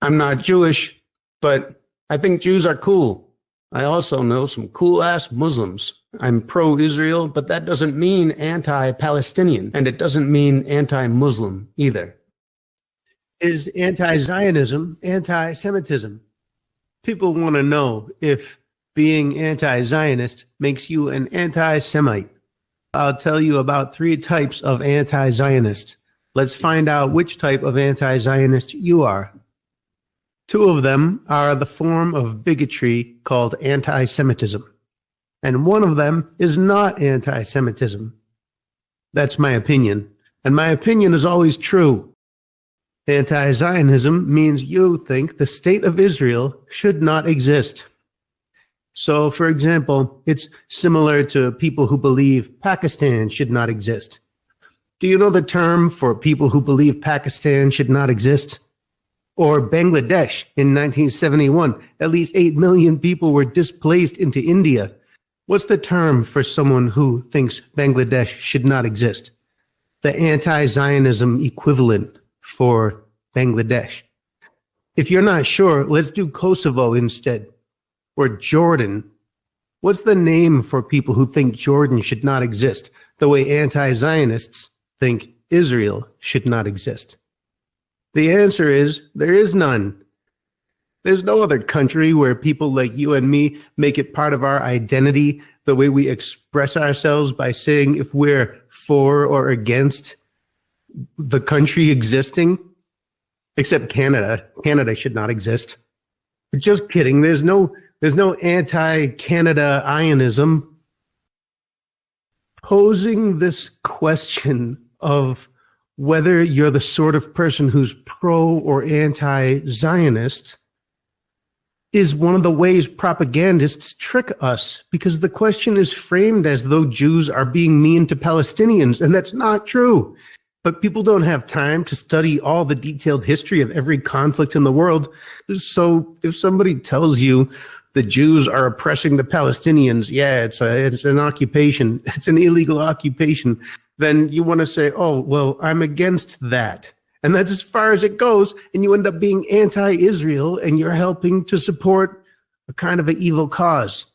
I'm not Jewish, but I think Jews are cool. I also know some cool-ass Muslims. I'm pro-Israel, but that doesn't mean anti-Palestinian, and it doesn't mean anti-Muslim either. Is anti-Zionism anti-Semitism? People want to know if being anti-Zionist makes you an anti-Semite. I'll tell you about 3 types of anti-Zionist. Let's find out which type of anti-Zionist you are. 2 of them are the form of bigotry called anti-Semitism, and 1 of them is not anti-Semitism. That's my opinion, and my opinion is always true. Anti-Zionism means you think the state of Israel should not exist. So, for example, it's similar to people who believe Pakistan should not exist. Do you know the term for people who believe Pakistan should not exist? Or Bangladesh in 1971, at least 8 million people were displaced into India. What's the term for someone who thinks Bangladesh should not exist? The anti-Zionism equivalent for Bangladesh. If you're not sure, let's do Kosovo instead. Or Jordan. What's the name for people who think Jordan should not exist, the way anti-Zionists think Israel should not exist? The answer is there is none. There's no other country where people like you and me make it part of our identity, the way we express ourselves by saying if we're for or against the country existing, except Canada. Canada should not exist. Just kidding. There's no anti-Canada-ionism. Posing this question of whether you're the sort of person who's pro or anti-Zionist is one of the ways propagandists trick us, because the question is framed as though Jews are being mean to Palestinians, and that's not true. But people don't have time to study all the detailed history of every conflict in the world. So if somebody tells you the Jews are oppressing the Palestinians, yeah, it's an occupation, it's an illegal occupation, then you want to say, oh, well, I'm against that. And that's as far as it goes, and you end up being anti-Israel, and you're helping to support a kind of an evil cause.